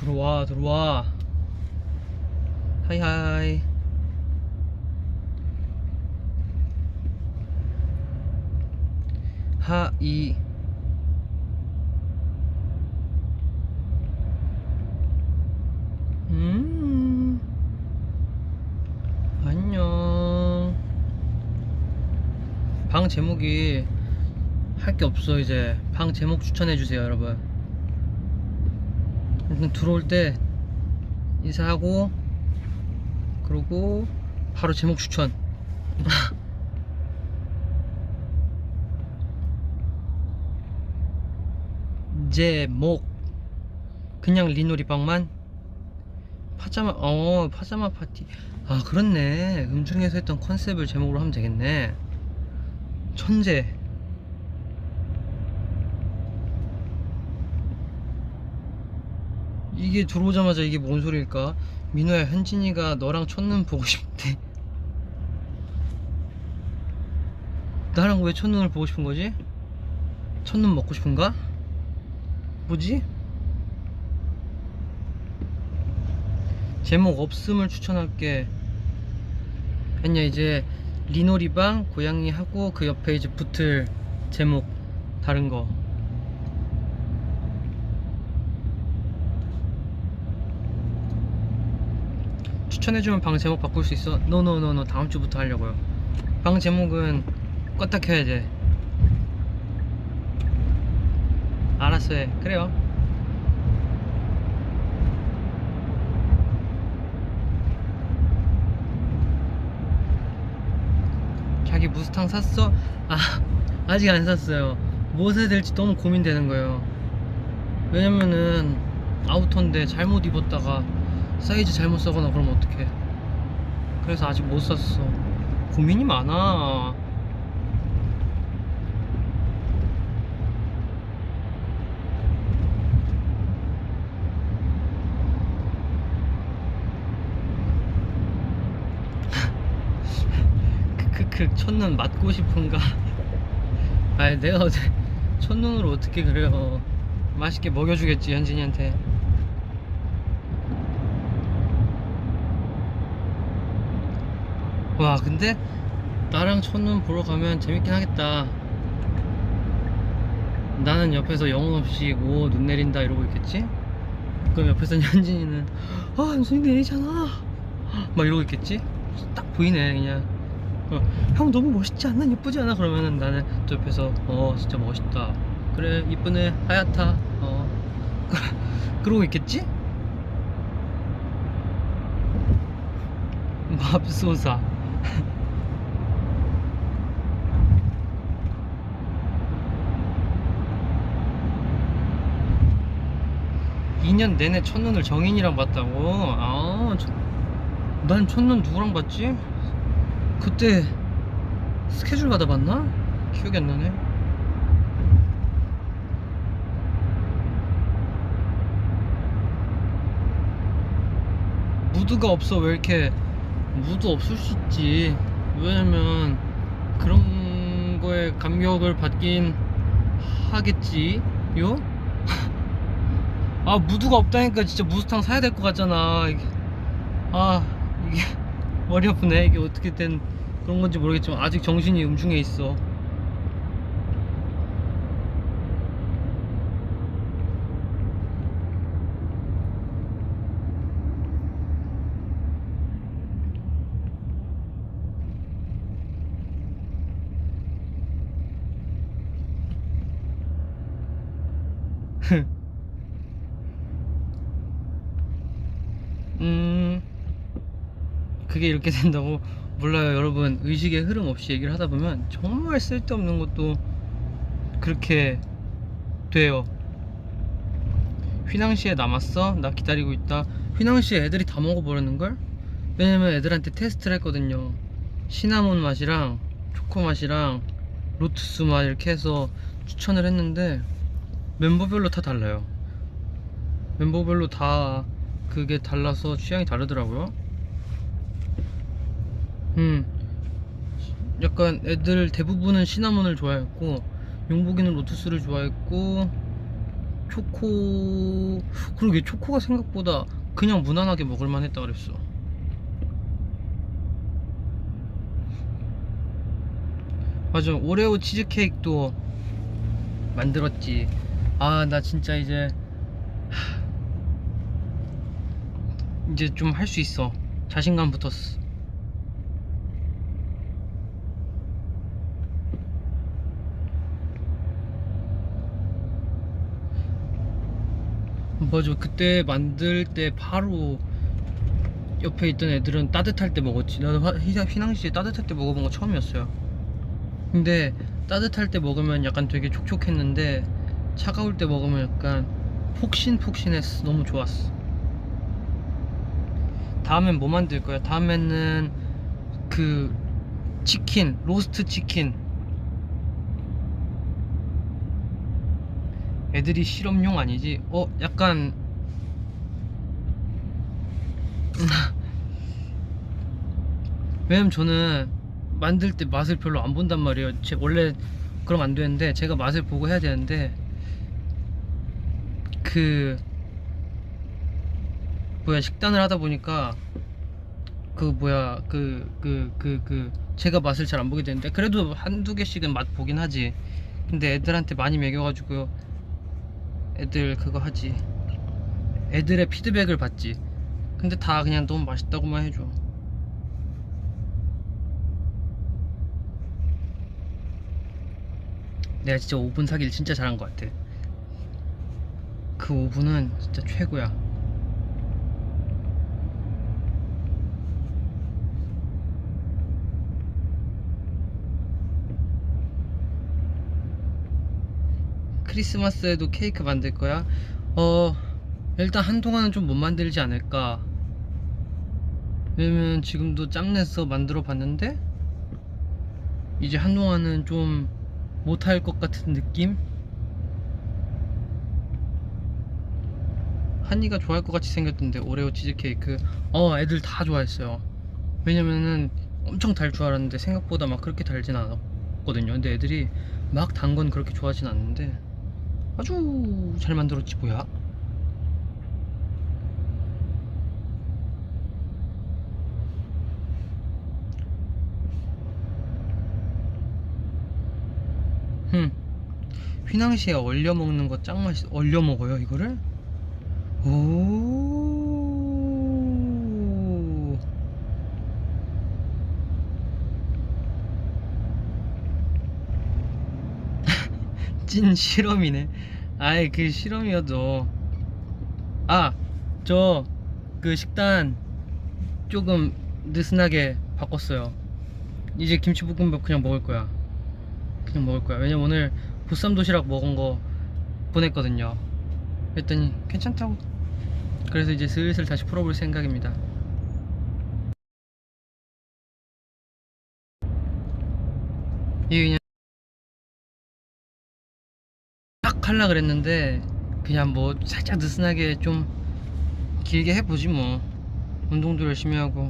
들어와 들어와. 하이하이. 하이. 안녕. 방 제목이 할 게 없어. 이제 방 제목 추천해주세요 여러분. 일단 들어올 때 인사하고 그러고 바로 제목 추천. 제목 그냥 리노리방만. 파자마 파티. 아 그렇네, 음중에서 했던 컨셉을 제목으로 하면 되겠네. 천재. 이게 들어오자마자 이게 뭔 소리일까? 민호야, 현진이가 너랑 첫눈 보고 싶대. 나랑 왜 첫눈을 보고 싶은 거지? 첫눈 먹고 싶은가? 뭐지? 제목 없음을 추천할게. 아니야, 이제 리노리방 고양이 하고 그 옆에 이제 붙을 제목 다른 거. 추천해주면 방 제목 바꿀 수 있어? 노노노노, 다음 주부터 하려고요. 방 제목은 껐다 켜야 돼. 알았어 해. 그래요. 자기 무스탕 샀어? 아직 안 샀어요. 뭐 사야 될지 너무 고민되는 거예요. 왜냐면은 아우터인데 잘못 입었다가 사이즈 잘못 사거나 그러면 어떡해. 그래서 아직 못 샀어. 고민이 많아. 크크크, 첫눈 맞고 싶은가? 아니 내가 어제 첫눈으로 어떻게 그래요. 맛있게 먹여주겠지 현진이한테. 와 근데 나랑 첫눈 보러 가면 재밌긴 하겠다. 나는 옆에서 영혼 없이 오 눈 내린다 이러고 있겠지? 그럼 옆에서는 현진이는 눈이 내리잖아 막 이러고 있겠지? 딱 보이네 그냥. 형 너무 멋있지 않나? 예쁘지 않아? 그러면은 나는 또 옆에서 진짜 멋있다, 그래 이쁘네 하얗다 그러고 있겠지? 맙소사. 2년 내내 첫눈을 정인이랑 봤다고? 난 첫눈 누구랑 봤지? 그때 스케줄 받아봤나? 기억이 안 나네. 무드가 없어. 왜 이렇게? 무드 없을 수 있지. 왜냐면 그런 거에 감격을 받긴 하겠지요? 무드가 없다니까 진짜 무스탕 사야 될 것 같잖아. 이게 머리 아프네. 이게 어떻게 된 그런 건지 모르겠지만 아직 정신이 음중에 있어. 그게 이렇게 된다고? 몰라요 여러분. 의식의 흐름 없이 얘기를 하다 보면 정말 쓸데없는 것도 그렇게 돼요. 휘낭시에 남았어? 나 기다리고 있다. 휘낭시에 애들이 다 먹어버렸는걸? 왜냐면 애들한테 테스트를 했거든요. 시나몬 맛이랑 초코 맛이랑 로투스 맛 이렇게 해서 추천을 했는데 멤버별로 다 달라요. 멤버별로 다 그게 달라서 취향이 다르더라고요. 약간 애들 대부분은 시나몬을 좋아했고 용복이는 로투스를 좋아했고 초코, 그러게 초코가 생각보다 그냥 무난하게 먹을만 했다 그랬어. 맞아, 오레오 치즈케이크도 만들었지. 아, 나 진짜 이제 좀 할 수 있어. 자신감 붙었어. 맞아, 그때 만들 때 바로 옆에 있던 애들은 따뜻할 때 먹었지. 나도 휘낭시에 따뜻할 때 먹어본 거 처음이었어요. 근데 따뜻할 때 먹으면 약간 되게 촉촉했는데 차가울 때 먹으면 약간 폭신폭신했어. 너무 좋았어. 다음엔 뭐 만들 거야? 다음에는 그 치킨, 로스트 치킨. 애들이 실험용 아니지? 약간 왜냐면 저는 만들 때 맛을 별로 안 본단 말이에요. 원래 그럼 안 되는데 제가 맛을 보고 해야 되는데 그 뭐야, 식단을 하다 보니까 그 뭐야 제가 맛을 잘 안 보게 되는데 그래도 한두 개씩은 맛 보긴 하지. 근데 애들한테 많이 먹여가지고 애들 그거 하지. 애들의 피드백을 받지. 근데 다 그냥 너무 맛있다고만 해줘. 내가 진짜 오븐 사기를 진짜 잘한 것 같아. 그 오븐은 진짜 최고야. 크리스마스에도 케이크 만들 거야? 일단 한동안은 좀 못 만들지 않을까. 왜냐면 지금도 짬내서 만들어 봤는데 이제 한동안은 좀 못할 것 같은 느낌? 한이가 좋아할 것 같이 생겼던데, 오레오 치즈케이크. 애들 다 좋아했어요. 왜냐면은 엄청 달 줄 알았는데 생각보다 막 그렇게 달진 않았거든요. 근데 애들이 막 단 건 그렇게 좋아하진 않는데 아주 잘 만들었지 뭐야. 흠, 휘낭시에 얼려 먹는 거 짱 맛있어. 얼려 먹어요 이거를? 오, 찐 실험이네. 아이, 그 실험이어도. 아, 저 그 식단 조금 느슨하게 바꿨어요. 이제 김치볶음밥 그냥 먹을 거야. 그냥 먹을 거야. 왜냐면 오늘 보쌈 도시락 먹은 거 보냈거든요. 그랬더니 괜찮다고. 그래서 이제 슬슬 다시 풀어볼 생각입니다. 이게 그냥 딱 할라 그랬는데 그냥 뭐 살짝 느슨하게 좀 길게 해보지 뭐. 운동도 열심히 하고.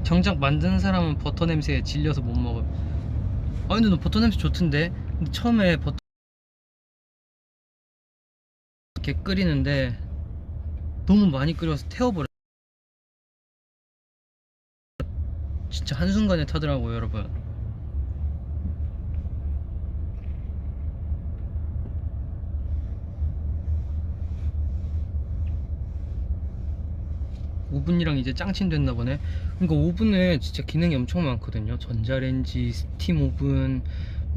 정작 만드는 사람은 버터 냄새에 질려서 못 먹어. 근데 너 버터 냄새 좋던데? 근데 처음에 버터 이렇게 끓이는데 너무 많이 끓여서 태워버려. 진짜 한순간에 타더라고요 여러분. 오븐이랑 이제 짱친 됐나 보네. 그러니까 오븐에 진짜 기능이 엄청 많거든요. 전자레인지, 스팀 오븐,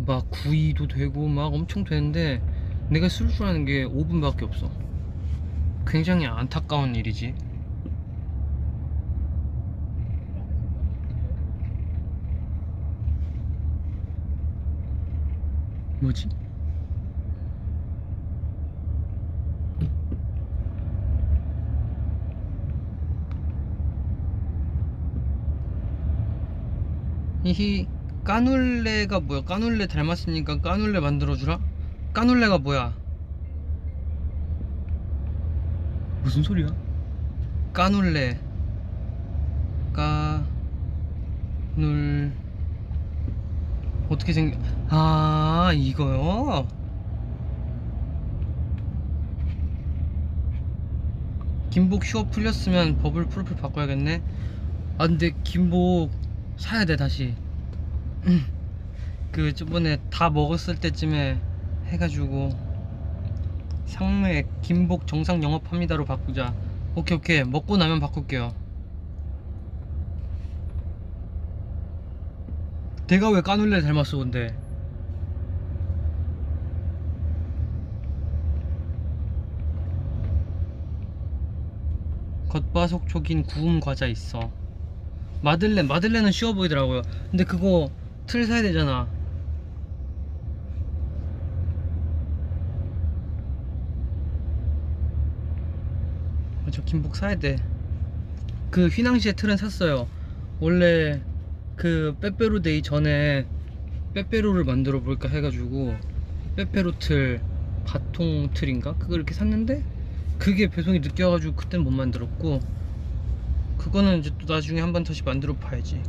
막 구이도 되고 막 엄청 되는데 내가 쓸 줄 아는 게 오븐밖에 없어. 굉장히 안타까운 일이지. 뭐지? 이 까눌레가 뭐야? 까눌레 닮았으니까 까눌레 만들어주라? 까눌레가 뭐야? 무슨 소리야? 까눌레, 까눌, 어떻게 생겨? 아, 이거요? 김복 휴업 풀렸으면 버블 프로필 바꿔야겠네. 아, 근데 김복 사야 돼, 다시. 그 저번에 다 먹었을 때쯤에 해가지고 상매 김복 정상 영업합니다로 바꾸자. 오케이, 오케이. 먹고 나면 바꿀게요. 내가 왜 까눌레 닮았어, 근데? 겉바속촉인 구움 과자 있어. 마들렌은 쉬워 보이더라고요. 근데 그거 틀 사야 되잖아. 저 김복 사야 돼. 그 휘낭시에 틀은 샀어요. 원래 그 빼빼로데이 전에 빼빼로를 만들어 볼까 해가지고 빼빼로 틀, 바통 틀인가? 그걸 이렇게 샀는데 그게 배송이 늦게 와가지고 그땐 못 만들었고, 그거는 이제 또 나중에 한번 다시 만들어 봐야지.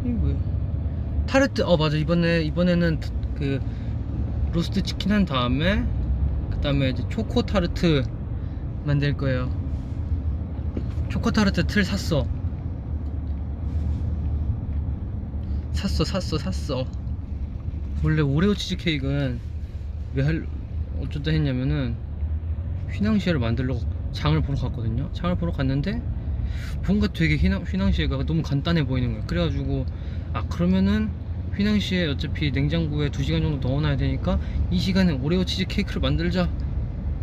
이게 뭐야? 타르트. 맞아. 이번에는 그 로스트 치킨 한 다음에 그 다음에 이제 초코 타르트 만들 거예요. 초코 타르트 틀 샀어. 원래 오레오 치즈케이크는 어쩌다 했냐면은 휘낭시에를 만들려고 장을 보러 갔거든요. 장을 보러 갔는데 뭔가 되게 휘낭시에가 너무 간단해 보이는 거야. 그래가지고 그러면은 휘낭시에 어차피 냉장고에 2시간 정도 넣어놔야 되니까 이 시간에 오레오 치즈케이크를 만들자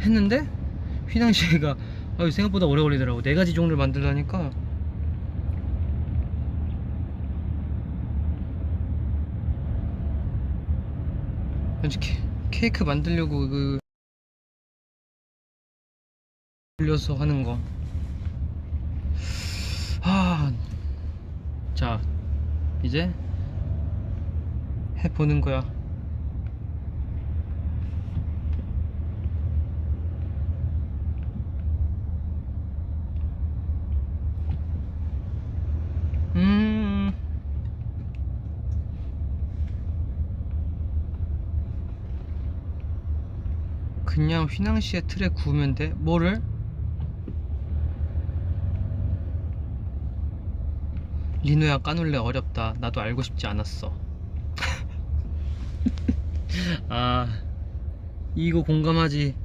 했는데 휘낭시에가 생각보다 오래 걸리더라고. 4가지 종류를 만들라니까. 왠지 케이크 만들려고 돌려서 하는 거. 자, 이제 해보는 거야. 그냥 휘낭시에 틀에 구우면 돼? 뭐를? 리노야, 까눌레 어렵다. 나도 알고 싶지 않았어. 이거 공감하지.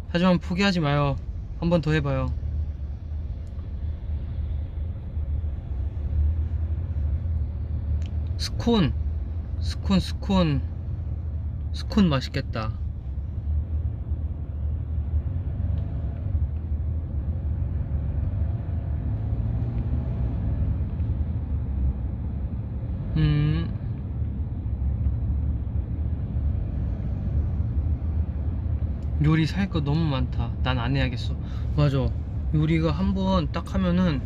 하지만 포기하지 마요. 한 번 더 해봐요. 스콘 스콘 맛있겠다. 요리 살 거 너무 많다. 난 안 해야겠어. 맞아. 요리가 한 번 딱 하면은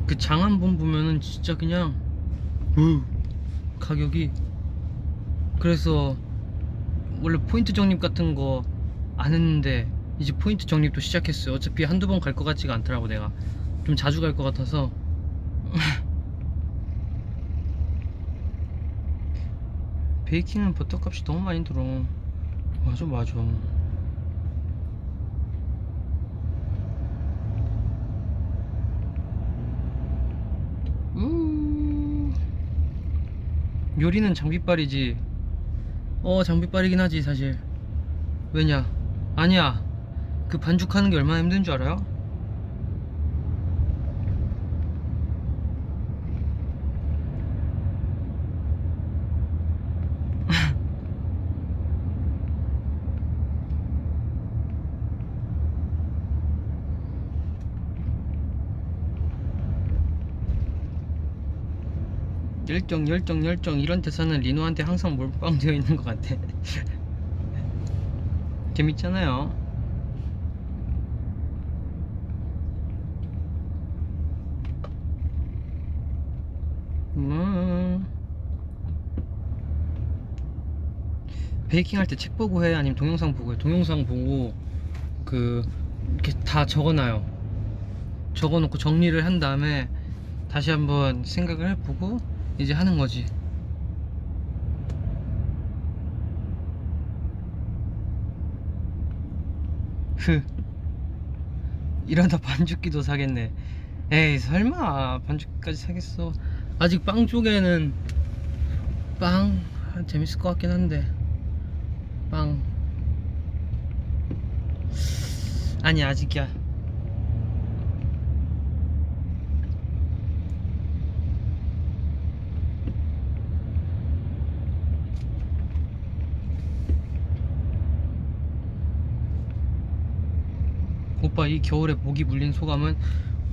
그 장 한 번 보면은 진짜 그냥 가격이. 그래서 원래 포인트 적립 같은 거 안 했는데 이제 포인트 적립도 시작했어요. 어차피 한두 번 갈 것 같지가 않더라고. 내가 좀 자주 갈 것 같아서. 베이킹은 버터값이 너무 많이 들어. 맞아. 요리는 장비빨이지. 장비빨이긴 하지 사실. 왜냐? 아니야. 그 반죽하는 게 얼마나 힘든 줄 알아요? 열정 이런 대사는 리노한테 항상 몰빵되어 있는 것 같아. 재밌잖아요. 베이킹 할 때 책 보고 해? 아니면 동영상 보고 해? 동영상 보고 그 이렇게 다 적어놔요. 적어놓고 정리를 한 다음에 다시 한번 생각을 해보고 이제 하는 거지. 이러다 반죽기도 사겠네. 에이 설마 반죽기까지 사겠어. 아직 빵 쪽에는 빵 재밌을 것 같긴 한데 빵 아니 아직이야. 오빠 이 겨울에 모기 물린 소감은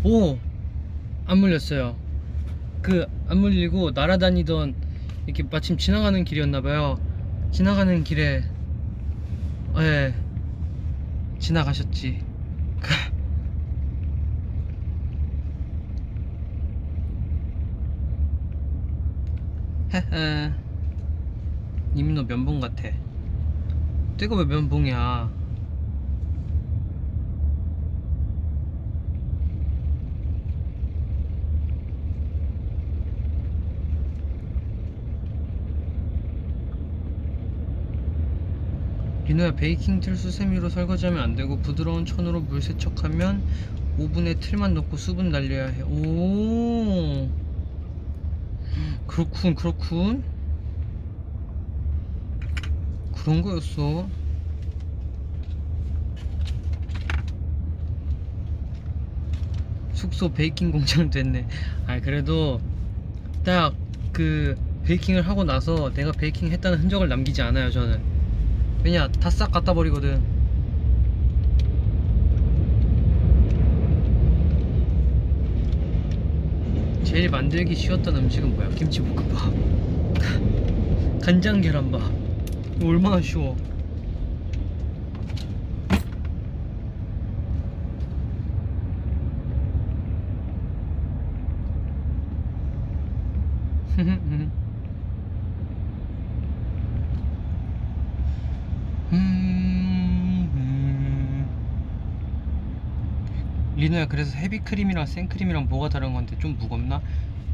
오! 안 물렸어요. 그 안 물리고 날아다니던 이렇게 마침 지나가는 길이었나봐요. 지나가는 길에 예 지나가셨지. 헤헤 이미 너 면봉 같아. 내가 왜 면봉이야. 리노야 베이킹 틀 수세미로 설거지하면 안되고 부드러운 천으로 물 세척하면 오븐에 틀만 넣고 수분 날려야 해. 오 그렇군 그렇군. 그런 거였어. 숙소 베이킹 공장 됐네. 아 그래도 딱 그 베이킹을 하고 나서 내가 베이킹 했다는 흔적을 남기지 않아요 저는. 왜냐 다 싹 갖다 버리거든. 제일 만들기 쉬웠던 음식은 뭐야? 김치볶음밥. 간장 계란밥. 이거 얼마나 쉬워. 리노야 그래서 헤비크림이랑 생크림이랑 뭐가 다른 건데 좀 무겁나?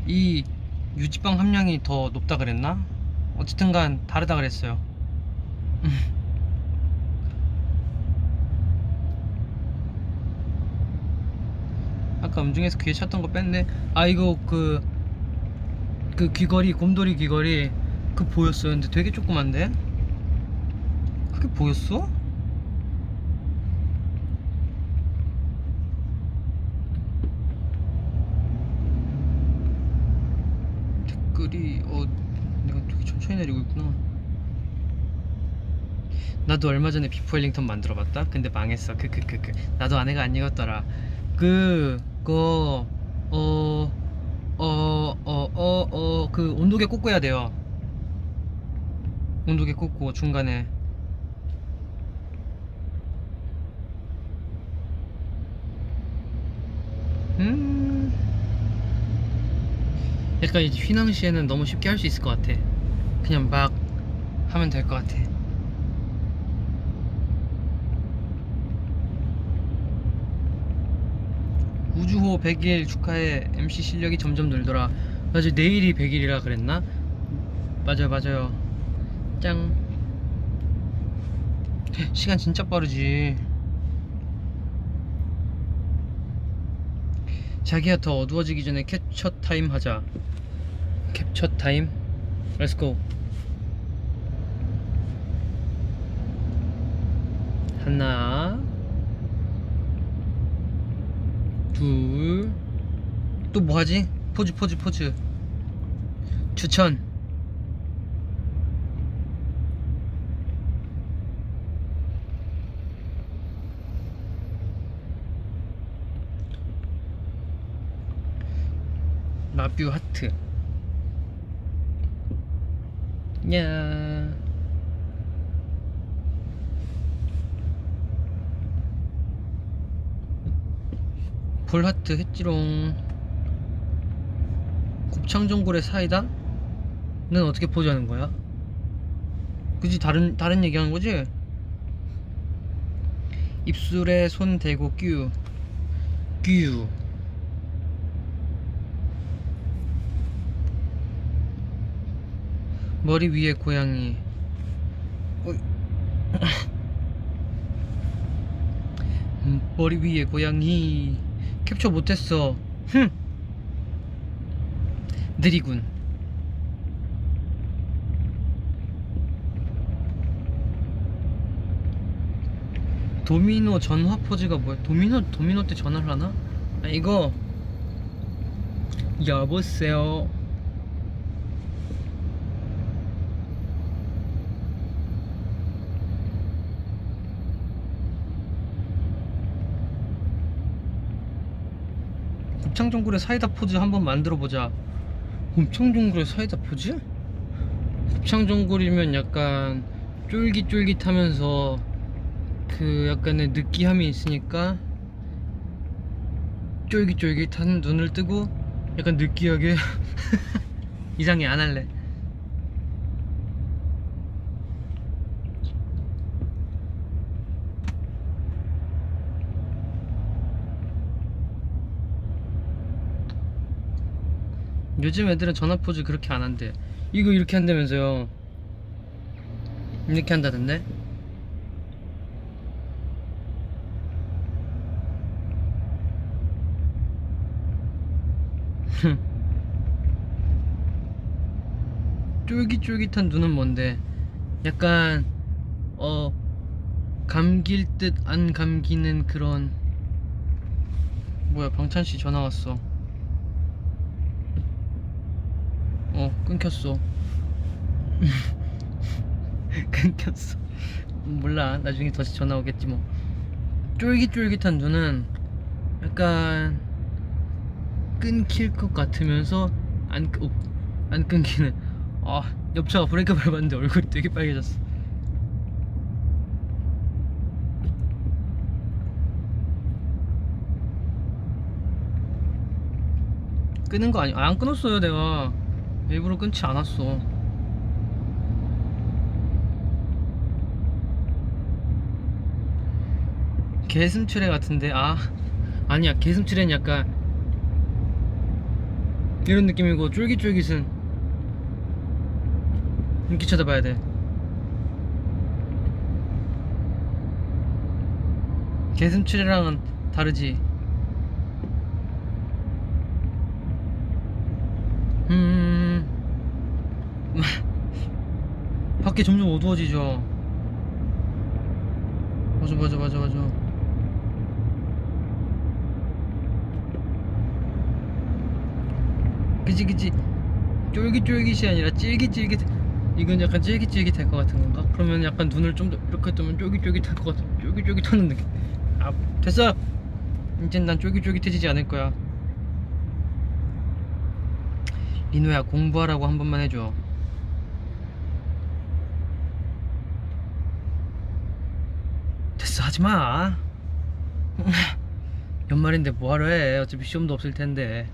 이 유지빵 함량이 더 높다 그랬나? 어쨌든간 다르다 그랬어요. 아까 음중에서 귀에 찼던 거 뺐네. 아 이거 그 귀걸이 곰돌이 귀걸이 그 보였어요. 근데 되게 조그만데? 그게 보였어? 댓글이 내가 되게 천천히 내리고 있구나. 나도 얼마 전에 비포 웰링턴 만들어봤다. 근데 망했어. 나도 아내가 안 익었더라. 그거 그 온도계 꽂고 해야 돼요. 온도계 꽂고 중간에 약간 이제 휘낭시에는 너무 쉽게 할 수 있을 것 같아. 그냥 막 하면 될 것 같아. 우주호 100일 축하해. MC 실력이 점점 늘더라. 맞아 내일이 100일이라 그랬나? 맞아요 짱. 시간 진짜 빠르지. 자기야 더 어두워지기 전에 캡처 타임 하자. 캡처 타임? 렛츠고. 하나 둘 또 뭐하지? 포즈 추천. 라뷰 하트. 야 볼하트 했지롱. 곱창전골의 사이다? 는 어떻게 포즈하는 거야? 그지? 다른 얘기하는 거지? 입술에 손 대고 끼우 끼우. 머리 위에 고양이. 어이. 머리 위에 고양이. 캡처 못했어. 흠. 느리군. 도미노 전화 포즈가 뭐야? 도미노 때 전화를 하나? 아, 이거 여보세요. 곱창전골의 사이다 포즈 한번 만들어 보자. 곱창전골의 사이다 포즈? 곱창전골이면 약간 쫄깃쫄깃하면서 그 약간의 느끼함이 있으니까 쫄깃쫄깃한 눈을 뜨고 약간 느끼하게. 이상해, 안 할래. 요즘 애들은 전화 포즈 그렇게 안 한대. 이거 이렇게 한다면서요. 이렇게 한다던데. 쫄깃쫄깃한 눈은 뭔데? 약간 감길 듯 안 감기는 그런. 뭐야, 방찬씨 전화 왔어. 끊겼어. 끊겼어. 몰라, 나중에 다시 전화 오겠지 뭐. 쫄깃쫄깃한 눈은 약간 끊길 것 같으면서 안 끊기는. 옆차가 브레이크 밟았는데 얼굴이 되게 빨개졌어. 끄는 거 아니? 안 끊었어요. 내가 일부러 끊지 않았어. 개슴츠레 같은데. 아니야, 개슴츠레는 약간 이런 느낌이고, 쫄깃쫄깃은 이렇게 쳐다봐야 돼. 개슴츠레랑은 다르지. 밖에 점점 어두워지죠. 맞아. 그치. 쫄깃쫄깃이 아니라 찔깃찔깃. 이건 약간 찔깃찔깃할 것 같은 건가? 그러면 약간 눈을 좀 더 이렇게 뜨면 쫄깃쫄깃할 것 같아. 쫄깃쫄깃하는 느낌. 됐어. 이젠 난 쫄깃쫄깃해지지 않을 거야. 리노야, 공부하라고 한 번만 해줘. 됐어, 하지마. 연말인데 뭐하러 해. 어차피 시험도 없을 텐데.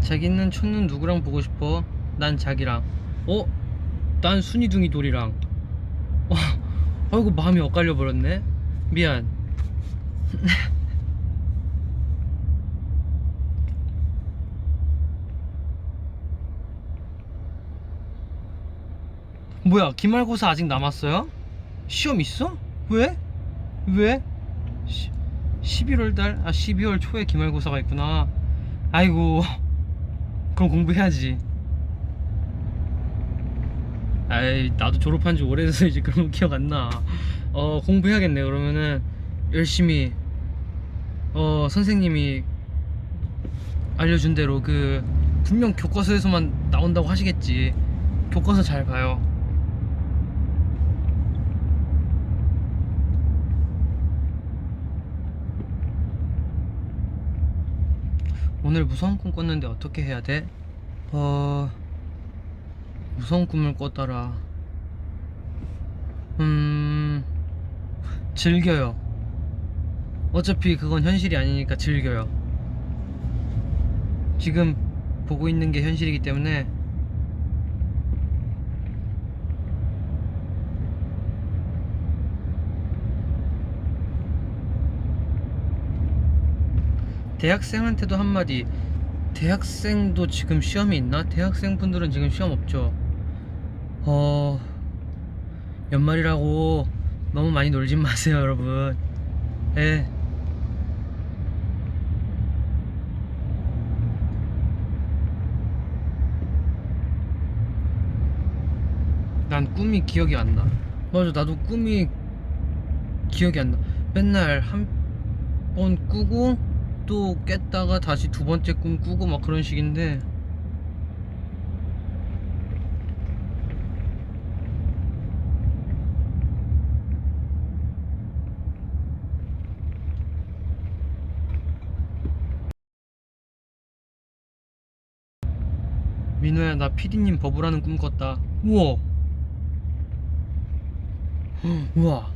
자기는 첫눈 누구랑 보고 싶어? 난 자기랑. 난 순이둥이 돌이랑. 아이고, 마음이 엇갈려 버렸네. 미안. 뭐야, 기말고사 아직 남았어요? 시험 있어? 왜? 11월달? 12월 초에 기말고사가 있구나. 아이고, 그럼 공부해야지. 나도 졸업한 지 오래돼서 이제 그런 거 기억 안 나. 공부해야겠네. 그러면은 열심히 선생님이 알려준 대로 분명 교과서에서만 나온다고 하시겠지. 교과서 잘 봐요. 오늘 무서운 꿈 꿨는데 어떻게 해야 돼? 무서운 꿈을 꿨더라. 즐겨요. 어차피 그건 현실이 아니니까 즐겨요. 지금 보고 있는 게 현실이기 때문에. 대학생한테도 한마디. 대학생도 지금 시험이 있나? 대학생분들은 지금 시험 없죠. 연말이라고 너무 많이 놀진 마세요, 여러분. 예. 난 꿈이 기억이 안 나. 맞아, 나도 꿈이 기억이 안 나. 맨날 한 번 꾸고 또 깼다가 다시 두 번째 꿈 꾸고 막 그런 식인데. 민호야, 나 피디님 버블하는 꿈 꿨다. 우와. 우와.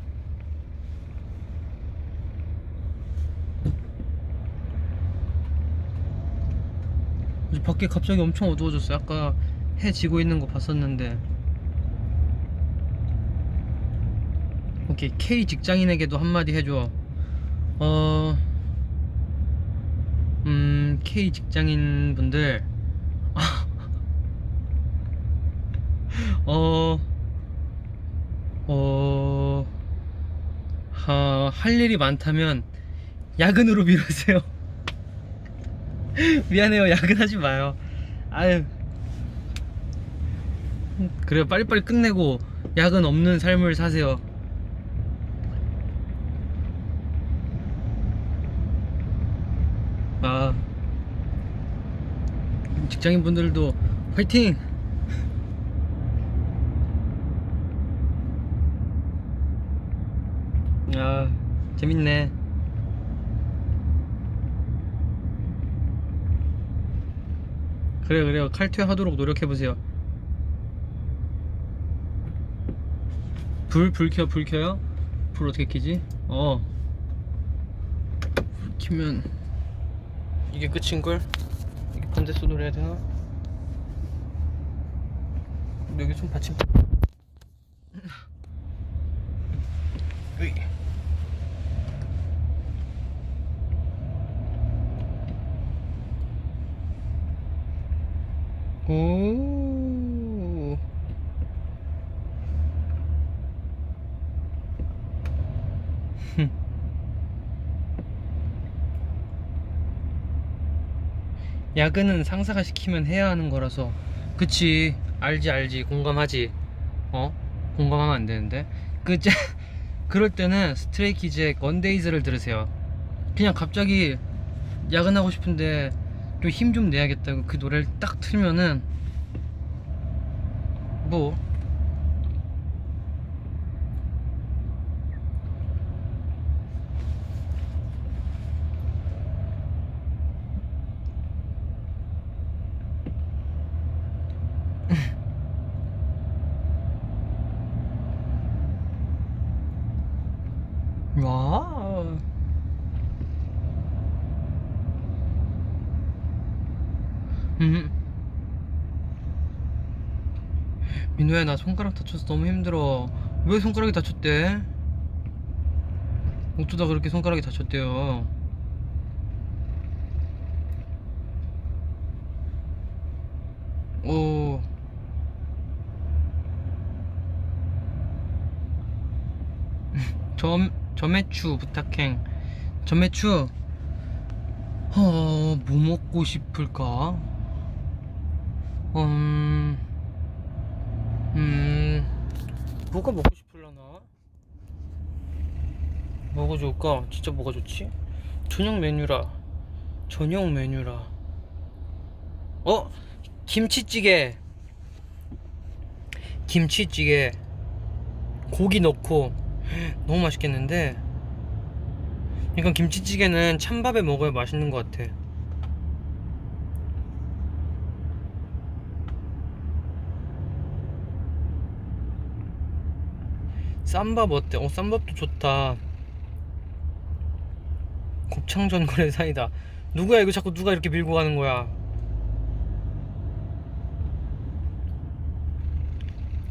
이제 밖에 갑자기 엄청 어두워졌어. 아까 해 지고 있는 거 봤었는데. 오케이, K 직장인에게도 한마디 해줘. K 직장인 분들, 어, 할 일이 많다면 야근으로 미루세요. 미안해요, 야근하지 마요. 아유, 그래요, 빨리빨리 끝내고 야근 없는 삶을 사세요. 아, 직장인 분들도 화이팅! 아, 재밌네. 그래요, 칼퇴하도록 노력해보세요. 불 켜요? 불 어떻게 켜지? 불 켜면 이게 끝인걸? 이게 반대손으로 해야 되나? 여기 좀 받침. 으이. 오. 야근은 상사가 시키면 해야 하는 거라서. 그치, 알지, 공감하지. 공감하면 안 되는데. 그럴 때는 스트레이키즈의 건데이즈를 들으세요. 그냥 갑자기 야근하고 싶은데 좀 힘 좀 내야겠다고 그 노래를 딱 틀면은 뭐 와. 음. 민호야, 나 손가락 다쳐서 너무 힘들어. 왜 손가락이 다쳤대? 어쩌다 그렇게 손가락이 다쳤대요. 오. 점매추 부탁행. 점매추. 뭐 먹고 싶을까? 음, 뭐가 먹고 싶을라나? 뭐가 좋을까? 진짜 뭐가 좋지? 저녁 메뉴라. 저녁 메뉴라. 김치찌개. 김치찌개. 고기 넣고. 너무 맛있겠는데? 그러니까 김치찌개는 찬밥에 먹어야 맛있는 것 같아. 쌈밥 어때? 쌈밥도 좋다. 곱창전골의 사이다. 누구야 이거 자꾸 누가 이렇게 밀고 가는 거야.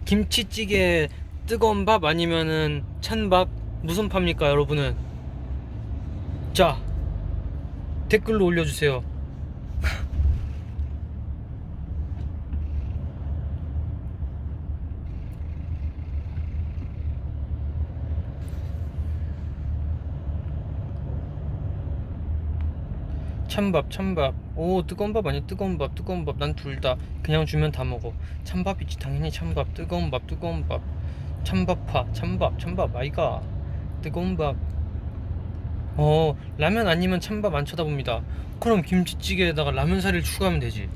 김치찌개 뜨거운 밥 아니면은 찬밥 무슨 팝니까 여러분은? 자 댓글로 올려주세요. 찬밥. 오 뜨거운 밥 아니야? 뜨거운 밥 난 둘 다 그냥 주면 다 먹어. 찬밥이지 당연히. 찬밥 뜨거운 밥 찬밥파 찬밥 아이가. 뜨거운 밥. 라면 아니면 찬밥 안 쳐다봅니다. 그럼 김치찌개에다가 라면 사리를 추가하면 되지.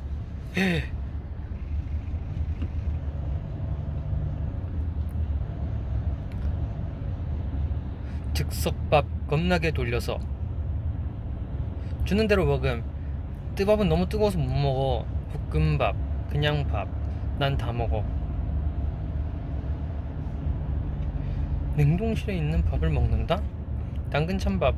즉석밥 겁나게 돌려서 주는 대로 먹음. 뜨밥은 너무 뜨거워서 못 먹어. 볶음밥 그냥 밥 난 다 먹어. 냉동실에 있는 밥을 먹는다? 당근 찬밥.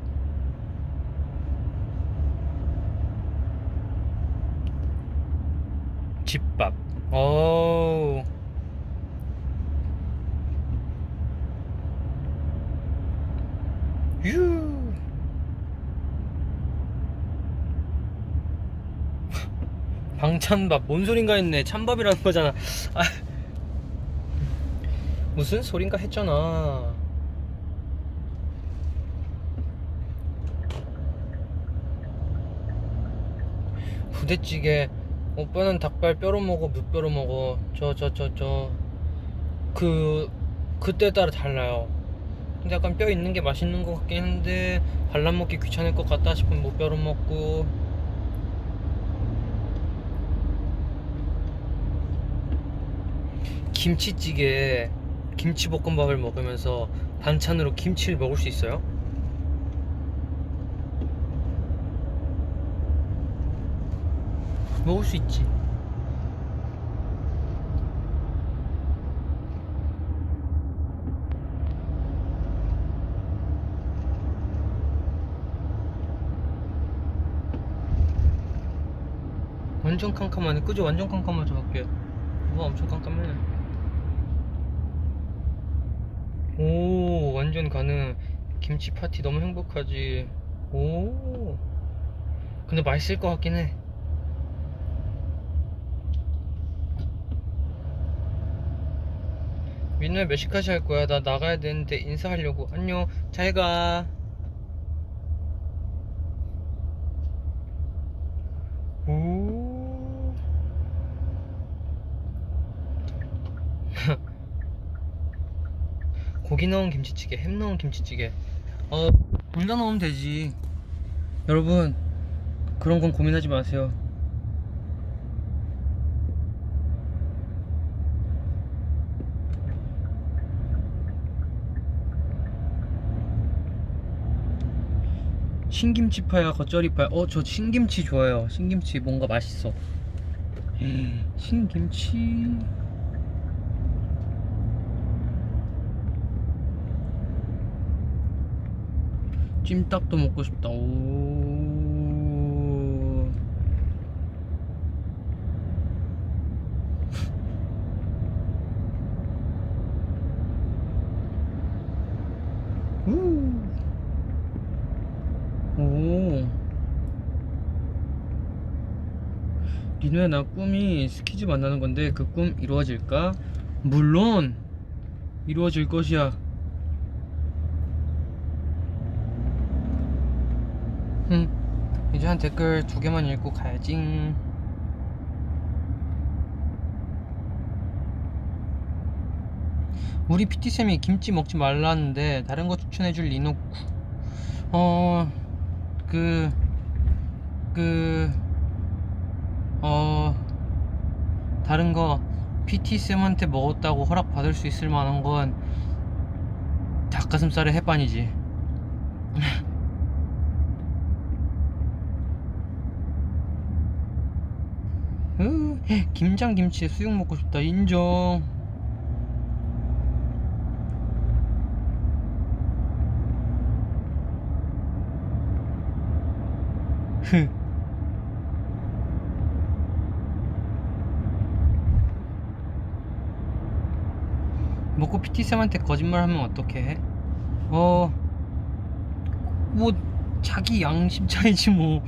집밥. 어우 유 방찬밥 뭔 소린가 했네. 찬밥이라는 거잖아. 아, 무슨 소린가 했잖아. 부대찌개. 오빠는 닭발 뼈로 먹어 무뼈로 먹어? 그때 따라 달라요. 근데 약간 뼈 있는 게 맛있는 것 같긴 한데 발라 먹기 귀찮을 것 같다 싶으면 무뼈로 먹고. 김치찌개 김치볶음밥을 먹으면서 반찬으로 김치를 먹을 수 있어요? 먹을 수 있지. 완전 깜깜하네. 그죠? 완전 깜깜하죠 밖에. 와 엄청 깜깜해. 오 완전 가능. 김치 파티 너무 행복하지. 오 근데 맛있을 것 같긴 해. 민호야 몇 시까지 할 거야? 나 나가야 되는데 인사하려고. 안녕 잘가. 오 고기 넣은 김치찌개 햄 넣은 김치찌개. 둘 다 넣으면 되지. 여러분 그런 건 고민하지 마세요. 신김치파야 겉절이파야? 저 신김치 좋아요. 신김치 뭔가 맛있어. 신김치. 찜닭도 먹고 싶다. 오. 오. 리노야 나 꿈이 스키즈 만나는 건데 그 꿈 이루어질까? 물론 이루어질 것이야. 이제 한 댓글 2개만 읽고 가야지. 우리 PT쌤이 김치 먹지 말라는데 다른 거 추천해줄 리노쿠. 다른 거 PT쌤한테 먹었다고 허락받을 수 있을 만한 건 닭가슴살의 햇반이지. 김장김치에 수육 먹고 싶다. 인정. 먹고 PT쌤한테 거짓말하면 어떻게 해? 뭐 자기 양심 차이지 뭐.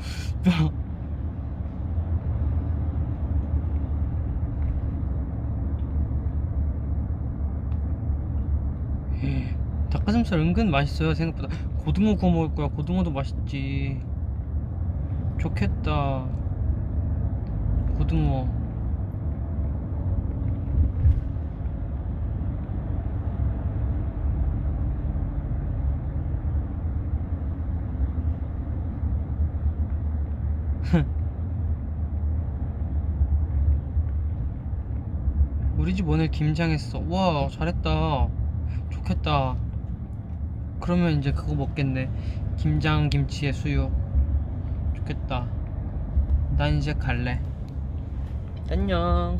닭가슴살 은근 맛있어요. 생각보다. 고등어 구워 먹을 거야. 고등어도 맛있지. 좋겠다. 고등어. 우리 집 오늘 김장했어. 와, 잘했다. 좋겠다. 그러면 이제 그거 먹겠네. 김장 김치에 수육. 좋겠다. 난 이제 갈래. 안녕.